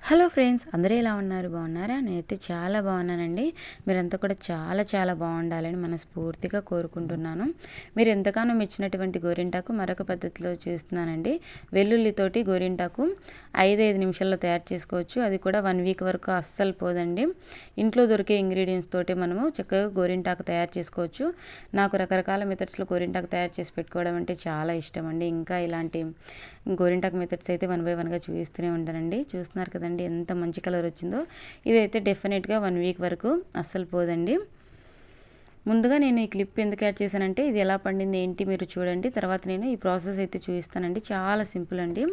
Hello friends, అందరూ ఎలా ఉన్నారు? బాగున్నారా? నేనైతే చాలా బాగున్నానండి. మీరంతా కూడా చాలా బాగుండాలని మనస్ఫూర్తిగా కోరుకుంటున్నాను. మీరు ఎంతగానో మెచ్చినటువంటి గోరింటాకు మరొక పద్ధతిలో చేస్తున్నానండి. వెల్లుల్లితోటి గోరింటాకు 5 నిమిషాల్లో తయారు చేసుకోవచ్చు. అది కూడా 1 వీక్ వరకు అస్సలు పోదండి. ఇంట్లో దొరికే ఇంగ్రీడియంట్స్ తోటి మనము చక్కగా గోరింటాకు తయారు చేసుకోవచ్చు. నాకు రకరకాల మెథడ్స్లో గోరింటాకు తయారు చేసి పెట్టుకోవడం అంటే చాలా ఇష్టం అండి. ఇంకా ఇలాంటి గోరింటాకు మెథడ్స్ అయితే 1 బై 1గా చూపిస్తూనే ఉంటానండి. చూస్తున్నారు కదండి ఎంత మంచి కలర్ వచ్చిందో. ఇదైతే డెఫినెట్గా 1 వీక్ వరకు అస్సలు పోదండి. ముందుగా నేను ఈ క్లిప్ ఎందుకు యాడ్ చేశానంటే ఇది ఎలా పండింది ఏంటి మీరు చూడండి. తర్వాత నేను ఈ ప్రాసెస్ అయితే చూపిస్తానండి. చాలా సింపుల్ అండి.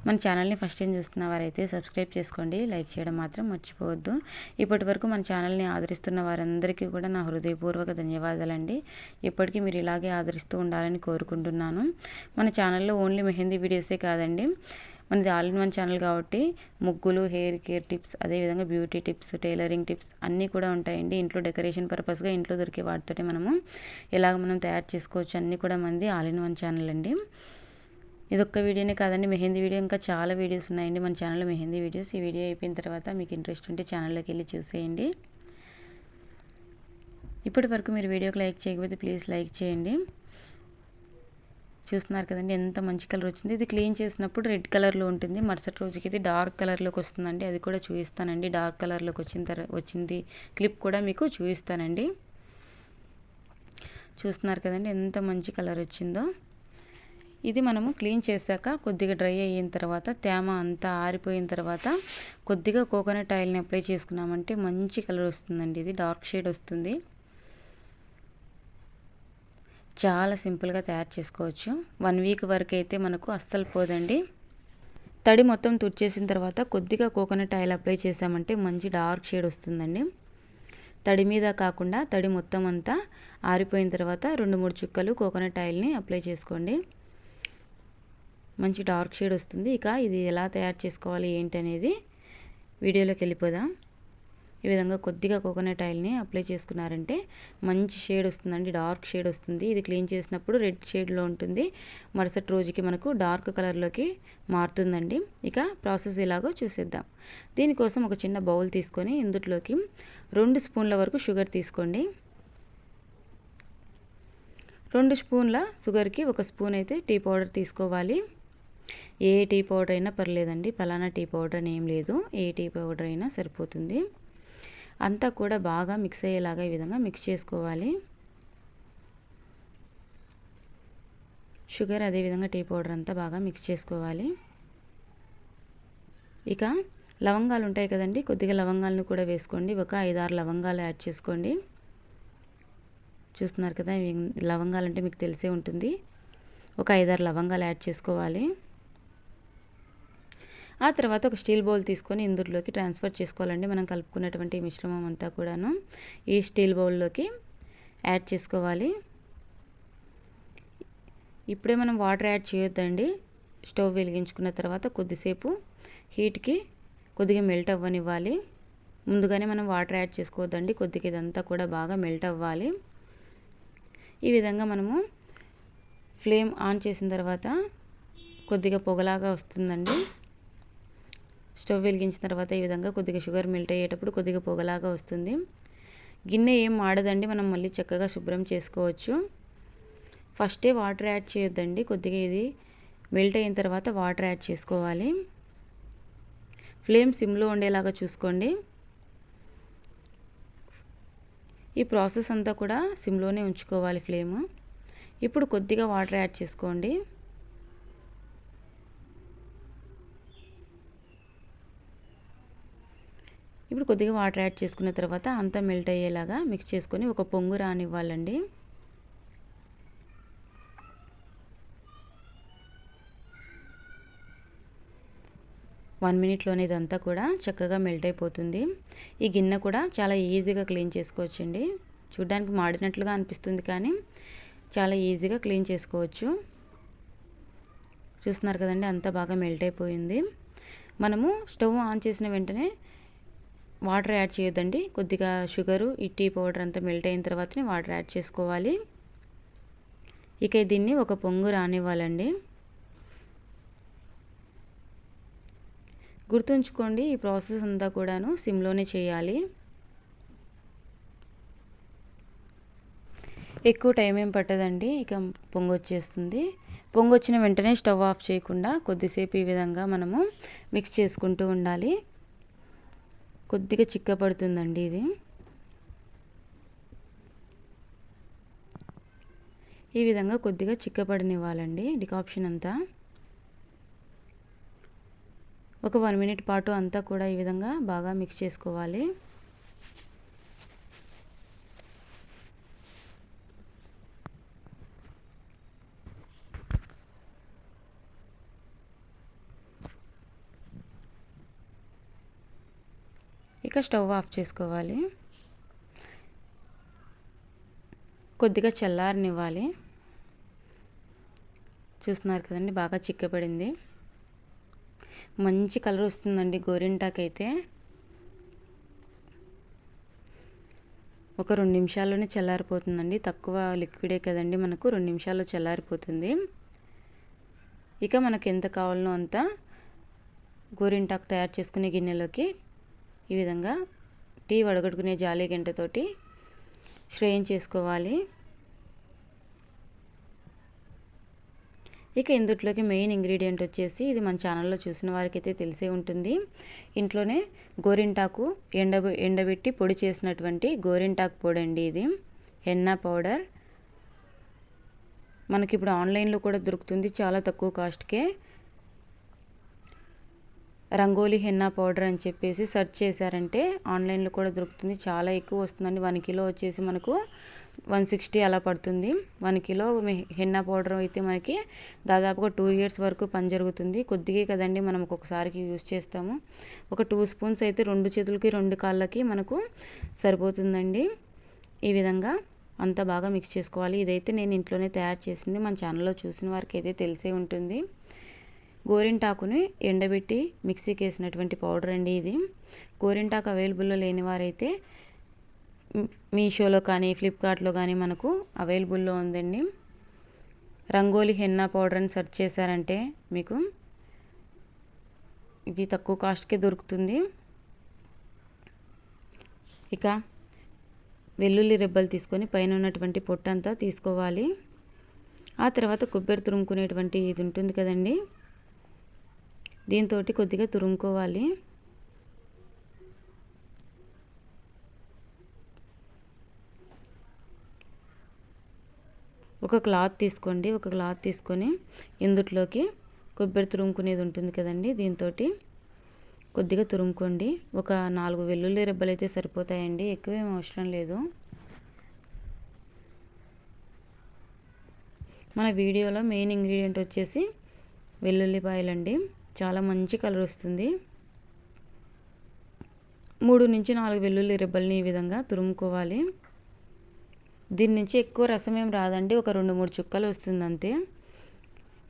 మన ఛానల్ని ఫస్ట్ టైం చూస్తున్న వారైతే సబ్స్క్రైబ్ చేసుకోండి, లైక్ చేయడం మాత్రం మర్చిపోవద్దు. ఇప్పటి వరకు మన ఛానల్ని ఆదరిస్తున్న వారందరికీ కూడా నా హృదయపూర్వక ధన్యవాదాలండి. ఇప్పటికీ మీరు ఇలాగే ఆదరిస్తూ ఉండాలని కోరుకుంటున్నాను. మన ఛానల్లో ఓన్లీ మెహందీ వీడియోసే కాదండి, మనది ఆల్ ఇన్ వన్ ఛానల్ కాబట్టి ముగ్గులు, హెయిర్ కేర్ టిప్స్, అదేవిధంగా బ్యూటీ టిప్స్, టైలరింగ్ టిప్స్ అన్నీ కూడా ఉంటాయండి. ఇంట్లో డెకరేషన్ పర్పస్గా ఇంట్లో దొరికే వాటితోటి మనము ఎలాగ మనం తయారు చేసుకోవచ్చు అన్నీ కూడా మనది ఆల్ ఇన్ వన్ ఛానల్ అండి. ఇదొక్క వీడియోనే కాదండి, మెహందీ వీడియో ఇంకా చాలా వీడియోస్ ఉన్నాయండి మన ఛానల్లో మెహందీ వీడియోస్. ఈ వీడియో అయిపోయిన తర్వాత మీకు ఇంట్రెస్ట్ ఉంటే ఛానల్లోకి వెళ్ళి చూసేయండి. ఇప్పటి వరకు మీరు వీడియోకి లైక్ చేయకపోతే ప్లీజ్ లైక్ చేయండి. చూస్తున్నారు కదండి ఎంత మంచి కలర్ వచ్చింది. ఇది క్లీన్ చేసినప్పుడు రెడ్ కలర్లో ఉంటుంది, మరుసటి రోజుకి ఇది డార్క్ కలర్లోకి వస్తుందండి. అది కూడా చూపిస్తానండి. డార్క్ కలర్లోకి వచ్చింది క్లిప్ కూడా మీకు చూపిస్తానండి. చూస్తున్నారు కదండి ఎంత మంచి కలర్ వచ్చిందో. ఇది మనము క్లీన్ చేశాక కొద్దిగా డ్రై అయిన తర్వాత తేమ అంతా ఆరిపోయిన తర్వాత కొద్దిగా కోకోనట్ ఆయిల్ని అప్లై చేసుకున్నామంటే మంచి కలర్ వస్తుందండి. ఇది డార్క్ షేడ్ వస్తుంది. చాలా సింపుల్గా తయారు చేసుకోవచ్చు. 1 వీక్ వరకు అయితే మనకు అస్సలు పోదండి. తడి మొత్తం తుడిచేసిన తర్వాత కొద్దిగా కోకోనట్ ఆయిల్ అప్లై చేసామంటే మంచి డార్క్ షేడ్ వస్తుందండి. తడి మీద కాకుండా తడి మొత్తం అంతా ఆరిపోయిన తర్వాత 2-3 చుక్కలు కోకోనట్ ఆయిల్ని అప్లై చేసుకోండి. మంచి డార్క్ షేడ్ వస్తుంది. ఇక ఇది ఎలా తయారు చేసుకోవాలి ఏంటి అనేది వీడియోలోకి వెళ్ళిపోదాం. ఈ విధంగా కొద్దిగా కోకోనట్ ఆయిల్ని అప్లై చేసుకున్నారంటే మంచి షేడ్ వస్తుందండి, డార్క్ షేడ్ వస్తుంది. ఇది క్లీన్ చేసినప్పుడు రెడ్ షేడ్లో ఉంటుంది, మరుసటి రోజుకి మనకు డార్క్ కలర్లోకి మారుతుందండి. ఇక ప్రాసెస్ ఎలాగో చూసేద్దాం. దీనికోసం ఒక చిన్న బౌల్ తీసుకొని ఇందులోకి 2 స్పూన్ల వరకు షుగర్ తీసుకోండి. 2 స్పూన్ల షుగర్కి 1 స్పూన్ అయితే టీ పౌడర్ తీసుకోవాలి. ఏ టీ పౌడర్ అయినా పర్లేదండి, పలానా టీ పౌడర్ అని ఏం లేదు, ఏ టీ పౌడర్ అయినా సరిపోతుంది. అంతా కూడా బాగా మిక్స్ అయ్యేలాగా ఈ విధంగా మిక్స్ చేసుకోవాలి. షుగర్ అదేవిధంగా టీ పౌడర్ అంతా బాగా మిక్స్ చేసుకోవాలి. ఇక లవంగాలు ఉంటాయి కదండి, కొద్దిగా లవంగాలను కూడా వేసుకోండి. ఒక 5-6 లవంగాలు యాడ్ చేసుకోండి. చూస్తున్నారు కదా, లవంగాలు అంటే మీకు తెలిసే ఉంటుంది. ఒక 5-6 లవంగాలు యాడ్ చేసుకోవాలి. ఆ తర్వాత ఒక స్టీల్ బౌల్ తీసుకొని ఇందులోకి ట్రాన్స్ఫర్ చేసుకోవాలండి. మనం కలుపుకున్నటువంటి మిశ్రమం అంతా కూడాను ఈ స్టీల్ బౌల్లోకి యాడ్ చేసుకోవాలి. ఇప్పుడే మనం వాటర్ యాడ్ చేయొద్దండి. స్టవ్ వెలిగించుకున్న తర్వాత కొద్దిసేపు హీట్కి కొద్దిగా మెల్ట్ అవ్వనివ్వాలి. ముందుగానే మనం వాటర్ యాడ్ చేసుకోవద్దండి, కొద్దిగా ఇదంతా కూడా బాగా మెల్ట్ అవ్వాలి. ఈ విధంగా మనము ఫ్లేమ్ ఆన్ చేసిన తర్వాత కొద్దిగా పొగలాగా వస్తుందండి. స్టవ్ వెలిగించిన తర్వాత ఈ విధంగా కొద్దిగా షుగర్ మెల్ట్ అయ్యేటప్పుడు కొద్దిగా పొగలాగా వస్తుంది. గిన్నె ఏం మాడదండి, మనం మళ్ళీ చక్కగా శుభ్రం చేసుకోవచ్చు. ఫస్టే వాటర్ యాడ్ చేయొద్దండి, కొద్దిగా ఇది మెల్ట్ అయిన తర్వాత వాటర్ యాడ్ చేసుకోవాలి. ఫ్లేమ్ సిమ్లో ఉండేలాగా చూసుకోండి. ఈ ప్రాసెస్ అంతా కూడా సిమ్లోనే ఉంచుకోవాలి ఫ్లేమ్. ఇప్పుడు కొద్దిగా వాటర్ యాడ్ చేసుకోండి. ఇప్పుడు కొద్దిగా వాటర్ యాడ్ చేసుకున్న తర్వాత అంతా మెల్ట్ అయ్యేలాగా మిక్స్ చేసుకొని ఒక పొంగు రానివ్వాలండి. వన్ మినిట్లోనే ఇదంతా కూడా చక్కగా మెల్ట్ అయిపోతుంది. ఈ గిన్నె కూడా చాలా ఈజీగా క్లీన్ చేసుకోవచ్చండి. చూడ్డానికి మాడినట్లుగా అనిపిస్తుంది కానీ చాలా ఈజీగా క్లీన్ చేసుకోవచ్చు. చూస్తున్నారు కదండి, అంతా బాగా మెల్ట్ అయిపోయింది. మనము స్టవ్ ఆన్ చేసిన వెంటనే వాటర్ యాడ్ చేయొద్దండి, కొద్దిగా షుగరు ఈ టీ పౌడర్ అంతా మెల్ట్ అయిన తర్వాతనే వాటర్ యాడ్ చేసుకోవాలి. ఇక దీన్ని ఒక పొంగు రానివ్వాలండి. గుర్తుంచుకోండి, ఈ ప్రాసెస్ అంతా కూడాను సిమ్లోనే చేయాలి. ఎక్కువ టైం ఏం పట్టదండి. ఇక పొంగొచ్చేస్తుంది. పొంగొచ్చిన వెంటనే స్టవ్ ఆఫ్ చేయకుండా కొద్దిసేపు ఈ విధంగా మనము మిక్స్ చేసుకుంటూ ఉండాలి. కొద్దిగా చిక్కపడుతుందండి ఇది. ఈ విధంగా కొద్దిగా చిక్కపడనివ్వాలండి డికాప్షన్ అంతా. ఒక 1 మినిట్ పాటు అంతా కూడా ఈ విధంగా బాగా మిక్స్ చేసుకోవాలి. ఇక స్టవ్ ఆఫ్ చేసుకోవాలి. కొద్దిగా చల్లారనివ్వాలి. చూస్తున్నారు కదండి, బాగా చిక్కపడింది. మంచి కలర్ వస్తుందండి గోరింటాకైతే. ఒక 2 నిమిషాల్లోనే చల్లారిపోతుందండి. తక్కువ లిక్విడే కదండి, మనకు 2 నిమిషాల్లో చల్లారిపోతుంది. ఇక మనకు ఎంత కావాలనో అంత గోరింటాకు తయారు చేసుకునే గిన్నెలోకి ఈ విధంగా టీ వడగట్టుకునే జాలి గంటతోటి స్ట్రెయిన్ చేసుకోవాలి. ఇక ఇందుట్లోకి మెయిన్ ఇంగ్రీడియంట్ వచ్చేసి, ఇది మన ఛానల్లో చూసిన వారికైతే తెలిసే ఉంటుంది, ఇంట్లోనే గోరింటాకు ఎండబెట్టి పొడి చేసినటువంటి గోరింటాకు పొడి అండి ఇది, హెన్నా పౌడర్. మనకి ఇప్పుడు ఆన్లైన్లో కూడా దొరుకుతుంది చాలా తక్కువ కాస్ట్కే. రంగోలీ హెన్నా పౌడర్ అని చెప్పేసి సెర్చ్ చేశారంటే ఆన్లైన్లో కూడా దొరుకుతుంది. చాలా ఎక్కువ వస్తుందండి. 1 కిలో వచ్చేసి మనకు 160 అలా పడుతుంది. 1 కిలో హెన్నా పౌడర్ అయితే మనకి దాదాపుగా 2 ఇయర్స్ వరకు పని జరుగుతుంది. కొద్దిగే కదండి మనం ఒక్కొక్కసారికి యూజ్ చేస్తాము. ఒక 2 స్పూన్స్ అయితే 2 చేతులకి 2 కాళ్ళకి మనకు సరిపోతుందండి. ఈ విధంగా అంతా బాగా మిక్స్ చేసుకోవాలి. ఇదైతే నేను ఇంట్లోనే తయారు చేసింది. మన ఛానల్లో చూసిన వారికి అయితే తెలిసే ఉంటుంది. గోరింటాకుని ఎండబెట్టి మిక్సీకి వేసినటువంటి పౌడర్ అండి ఇది. గోరింటాకు అవైలబుల్లో లేని వారైతే మీషోలో కానీ ఫ్లిప్కార్ట్లో కానీ మనకు అవైలబుల్లో ఉందండి. రంగోలీ హెన్నా పౌడర్ అని సెర్చ్ చేశారంటే మీకు ఇది తక్కువ కాస్ట్కే దొరుకుతుంది. ఇక వెల్లుల్లి రెబ్బలు తీసుకొని పైన ఉన్నటువంటి పొట్టంతా తీసుకోవాలి. ఆ తర్వాత కొబ్బరి తురుముకునేటువంటి ఇది ఉంటుంది కదండి, దీంతో కొద్దిగా తురుముకోవాలి. ఒక క్లాత్ తీసుకోండి. ఒక క్లాత్ తీసుకొని ఇందుట్లోకి కొబ్బరి తురుముకునేది ఉంటుంది కదండి, దీంతో కొద్దిగా తురుముకోండి. ఒక 4 వెల్లుల్లి రెబ్బలు అయితే సరిపోతాయండి, ఎక్కువేం అవసరం లేదు. మన వీడియోలో మెయిన్ ఇంగ్రీడియంట్ వచ్చేసి వెల్లుల్లిపాయలండి. చాలా మంచి కలర్ వస్తుంది. 3 నుంచి 4 వెల్లుల్లి రెబ్బల్ని ఈ విధంగా తురుముకోవాలి. దీని నుంచి ఎక్కువ రసం ఏం రాదండి, ఒక 2-3 చుక్కలు వస్తుంది అంతే.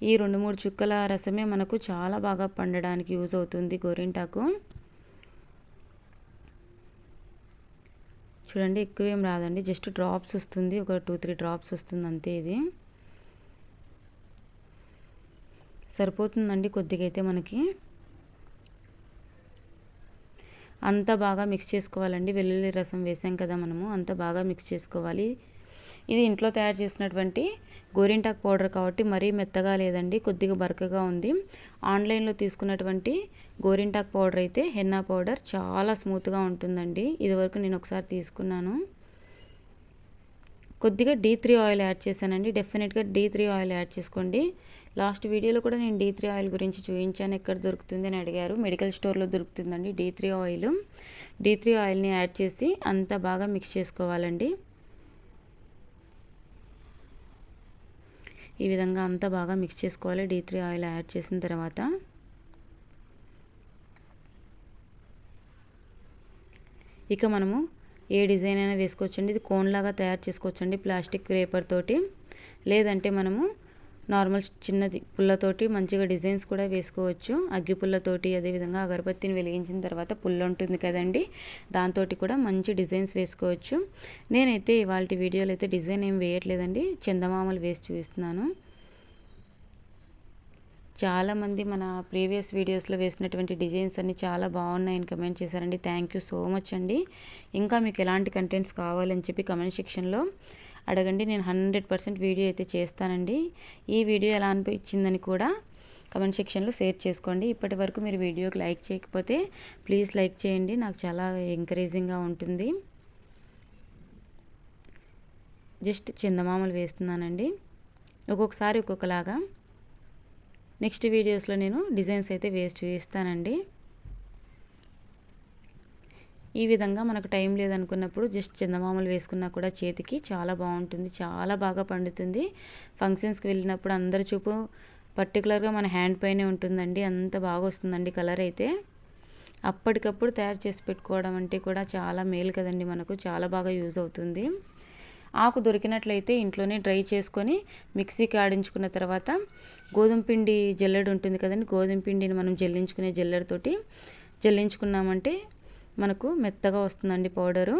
ఈ 2-3 చుక్కల రసమే మనకు చాలా బాగా పండడానికి యూజ్ అవుతుంది గోరింటాకు. చూడండి, ఎక్కువ ఏం రాదండి, జస్ట్ డ్రాప్స్ వస్తుంది, ఒక 2-3 డ్రాప్స్ వస్తుంది అంతే. ఇది సరిపోతుందండి కొద్దిగా అయితే మనకి. అంతా బాగా మిక్స్ చేసుకోవాలండి. వెల్లుల్లి రసం వేసాం కదా మనము, అంతా బాగా మిక్స్ చేసుకోవాలి. ఇది ఇంట్లో తయారు చేసినటువంటి గోరింటాకు పౌడర్ కాబట్టి మరీ మెత్తగా లేదండి, కొద్దిగా బరకగా ఉంది. ఆన్లైన్లో తీసుకున్నటువంటి గోరింటాకు పౌడర్ అయితే హెన్నా పౌడర్ చాలా స్మూత్గా ఉంటుందండి. ఇదివరకు నేను ఒకసారి తీసుకున్నాను. కొద్దిగా D3 ఆయిల్ యాడ్ చేశానండి. డెఫినెట్గా D3 ఆయిల్ యాడ్ చేసుకోండి. లాస్ట్ వీడియోలో కూడా నేను D3 ఆయిల్ గురించి చూపించాను, ఎక్కడ దొరుకుతుంది అని అడిగారు. మెడికల్ స్టోర్లో దొరుకుతుందండి D3 ఆయిల్. D3 ఆయిల్ని యాడ్ చేసి అంతా బాగా మిక్స్ చేసుకోవాలండి. ఈ విధంగా అంతా బాగా మిక్స్ చేసుకోవాలి. D3 ఆయిల్ యాడ్ చేసిన తర్వాత ఇక మనము ఏ డిజైన్ అయినా వేసుకోవచ్చండి. ఇది కోన్ లాగా తయారు చేసుకోవచ్చండి ప్లాస్టిక్ పేపర్ తోటి, లేదంటే మనము నార్మల్ చిన్నది పుల్లతోటి మంచిగా డిజైన్స్ కూడా వేసుకోవచ్చు. అగ్గి పుల్లతోటి, అదేవిధంగా అగరబత్తిని వెలిగించిన తర్వాత పుల్ల ఉంటుంది కదండి, దాంతో కూడా మంచి డిజైన్స్ వేసుకోవచ్చు. నేనైతే ఇవాళ వీడియోలో అయితే డిజైన్ ఏం వేయట్లేదండి, చందమామలు వేసి చూపిస్తున్నాను. చాలామంది మన ప్రీవియస్ వీడియోస్లో వేసినటువంటి డిజైన్స్ అన్నీ చాలా బాగున్నాయని కమెంట్ చేశారండి. థ్యాంక్ యూ సో మచ్ అండి. ఇంకా మీకు ఎలాంటి కంటెంట్స్ కావాలని చెప్పి కమెంట్ సెక్షన్లో అడగండి. నేను 100% వీడియో అయితే చేస్తానండి. ఈ వీడియో ఎలా అనిపించిందని కూడా కమెంట్ సెక్షన్లో షేర్ చేసుకోండి. ఇప్పటి వరకు మీరు వీడియోకి లైక్ చేయకపోతే ప్లీజ్ లైక్ చేయండి. నాకు చాలా ఎంకరేజింగ్గా ఉంటుంది. జస్ట్ చందమామలు వేస్తున్నానండి. ఒక్కొక్కసారి ఒక్కొక్కలాగా. నెక్స్ట్ వీడియోస్లో నేను డిజైన్స్ అయితే వేసి చూపిస్తానండి. ఈ విధంగా మనకు టైం లేదనుకున్నప్పుడు జస్ట్ చందమామలు వేసుకున్నా కూడా చేతికి చాలా బాగుంటుంది, చాలా బాగా పండుతుంది. ఫంక్షన్స్కి వెళ్ళినప్పుడు అందరి చూపు పర్టికులర్గా మన హ్యాండ్ పైనే ఉంటుందండి. అంత బాగా వస్తుందండి కలర్ అయితే. అప్పటికప్పుడు తయారు చేసి పెట్టుకోవడం అంటే కూడా చాలా మేలు కదండి, మనకు చాలా బాగా యూజ్ అవుతుంది. ఆకు దొరికినట్లయితే ఇంట్లోనే డ్రై చేసుకొని మిక్సీకి ఆడించుకున్న తర్వాత గోధుమ పిండి జల్లెడ ఉంటుంది కదండి, గోధుమ పిండిని మనం జల్లించుకునే జల్లెడతోటి జల్లించుకున్నామంటే మనకు మెత్తగా వస్తుందండి పౌడరు.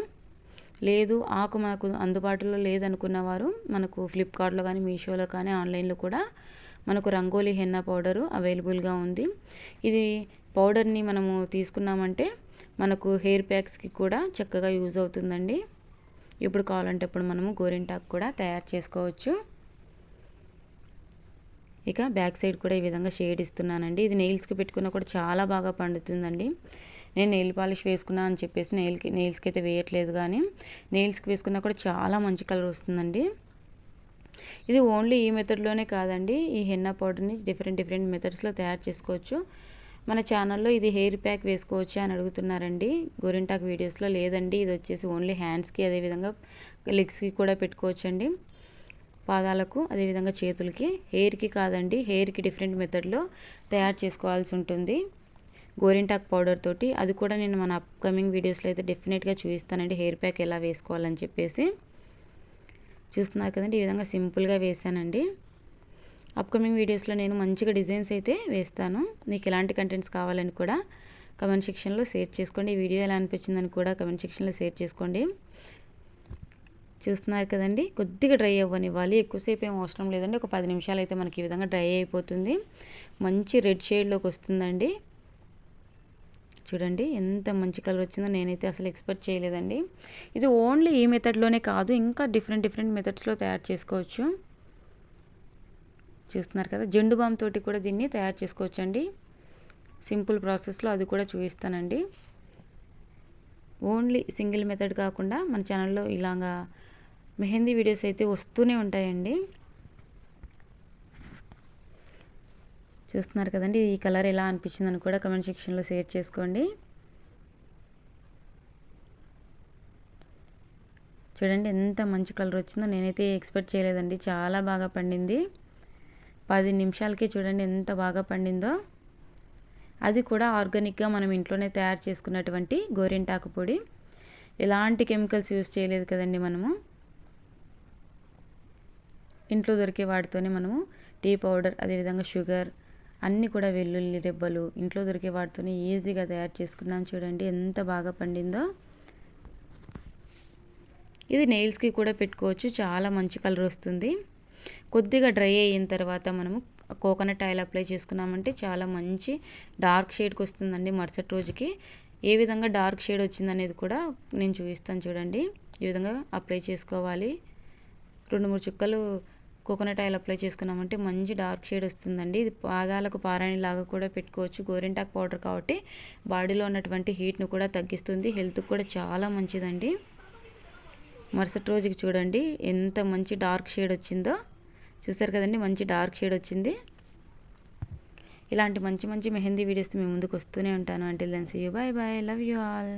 లేదు ఆకు మనకు అందుబాటులో లేదనుకున్న వారు మనకు ఫ్లిప్కార్ట్లో కానీ మీషోలో కానీ ఆన్లైన్లో కూడా మనకు రంగోలీ హెన్నా పౌడరు అవైలబుల్గా ఉంది. ఇది పౌడర్ని మనము తీసుకున్నామంటే మనకు హెయిర్ ప్యాక్స్కి కూడా చక్కగా యూజ్ అవుతుందండి. ఇప్పుడు కావాలంటే ఇప్పుడు మనము గోరింటాకు కూడా తయారు చేసుకోవచ్చు. ఇక బ్యాక్ సైడ్ కూడా ఈ విధంగా షేడ్ ఇస్తున్నానండి. ఇది నెయిల్స్కి పెట్టుకున్నా కూడా చాలా బాగా పండుతుందండి. నేను నెయిల్ పాలిష్ వేసుకున్నా అని చెప్పేసి నెయిల్స్కి అయితే వేయట్లేదు, కానీ నెయిల్స్కి వేసుకున్నా కూడా చాలా మంచి కలర్ వస్తుందండి. ఇది ఓన్లీ ఈ మెథడ్లోనే కాదండి, ఈ హెన్నా పౌడర్ని డిఫరెంట్ మెథడ్స్లో తయారు చేసుకోవచ్చు. మన ఛానల్లో ఇది హెయిర్ ప్యాక్ వేసుకోవచ్చా అని అడుగుతున్నారండి గోరింటాకు వీడియోస్లో. లేదండి, ఇది వచ్చేసి ఓన్లీ హ్యాండ్స్కి, అదేవిధంగా లెగ్స్కి కూడా పెట్టుకోవచ్చండి, పాదాలకు, అదేవిధంగా చేతులకి. హెయిర్కి కాదండి, హెయిర్కి డిఫరెంట్ మెథడ్లో తయారు చేసుకోవాల్సి ఉంటుంది గోరింటాకు పౌడర్ తోటి. అది కూడా నేను మన అప్కమింగ్ వీడియోస్లో అయితే డెఫినెట్గా చూపిస్తానండి, హెయిర్ ప్యాక్ ఎలా వేసుకోవాలని చెప్పేసి. చూస్తున్నారు కదండి, ఈ విధంగా సింపుల్గా వేసానండి. అప్కమింగ్ వీడియోస్లో నేను మంచిగా డిజైన్స్ అయితే వేస్తాను. మీకు ఎలాంటి కంటెంట్స్ కావాలని కూడా కమెంట్ సెక్షన్లో షేర్ చేసుకోండి. ఈ వీడియో ఎలా అనిపించిందని కూడా కమెంట్ సెక్షన్లో షేర్ చేసుకోండి. చూస్తున్నారు కదండి, కొద్దిగా డ్రై అవ్వనివ్వాలి, ఎక్కువసేపు ఏం అవసరం లేదండి. ఒక 10 నిమిషాలు అయితే మనకి ఈ విధంగా డ్రై అయిపోతుంది. మంచి రెడ్ షేడ్లోకి వస్తుందండి. చూడండి ఎంత మంచి కలర్ వచ్చిందో, నేనైతే అసలు ఎక్స్పెక్ట్ చేయలేదండి. ఇది ఓన్లీ ఈ మెథడ్లోనే కాదు, ఇంకా డిఫరెంట్ మెథడ్స్లో తయారు చేసుకోవచ్చు. చూస్తున్నారు కదా, జెండు బామ్ తోటి కూడా దీన్ని తయారు చేసుకోవచ్చు అండి. సింపుల్ ప్రాసెస్లో అది కూడా చూపిస్తానండి. ఓన్లీ సింగిల్ మెథడ్ కాకుండా మన ఛానల్లో ఇలాగా మెహందీ వీడియోస్ అయితే వస్తూనే ఉంటాయండి. చూస్తున్నారు కదండి, ఈ కలర్ ఎలా అనిపించిందని కూడా కమెంట్ సెక్షన్లో షేర్ చేసుకోండి. చూడండి ఎంత మంచి కలర్ వచ్చిందో, నేనైతే ఎక్స్పెక్ట్ చేయలేదండి. చాలా బాగా పండింది. 10 నిమిషాలకే చూడండి ఎంత బాగా పండిందో. అది కూడా ఆర్గానిక్గా మనం ఇంట్లోనే తయారు చేసుకున్నటువంటి గోరింటాకు పొడి. ఎలాంటి కెమికల్స్ యూజ్ చేయలేదు కదండి మనము. ఇంట్లో దొరికే వాటితోనే మనము టీ పౌడర్, అదేవిధంగా షుగర్, అన్నీ కూడా వెల్లుల్లి రెబ్బలు ఇంట్లో దొరికే వాటితోనే ఈజీగా తయారు చేసుకున్నాం. చూడండి ఎంత బాగా పండిందో. ఇది నెయిల్స్కి కూడా పెట్టుకోవచ్చు, చాలా మంచి కలర్ వస్తుంది. కొద్దిగా డ్రై అయిన తర్వాత మనము కోకోనట్ ఆయిల్ అప్లై చేసుకున్నామంటే చాలా మంచి డార్క్ షేడ్కి వస్తుందండి మరుసటి రోజుకి. ఏ విధంగా డార్క్ షేడ్ వచ్చిందనేది కూడా నేను చూపిస్తాను. చూడండి ఈ విధంగా అప్లై చేసుకోవాలి. 2-3 చుక్కలు కోకోనట్ ఆయిల్ అప్లై చేసుకున్నామంటే మంచి డార్క్ షేడ్ వస్తుందండి. ఇది పాదాలకు పారాణి లాగా కూడా పెట్టుకోవచ్చు. గోరింటాకు పౌడర్ కాబట్టి బాడీలో ఉన్నటువంటి హీట్ను కూడా తగ్గిస్తుంది, హెల్త్కి కూడా చాలా మంచిదండి. మరుసటి రోజుకి చూడండి ఎంత మంచి డార్క్ షేడ్ వచ్చిందో. చూసారు కదండి, మంచి డార్క్ షేడ్ వచ్చింది. ఇలాంటి మంచి మెహందీ వీడియోస్ మీ ముందుకు వస్తూనే ఉంటాను. Until then see you, bye bye, love you all.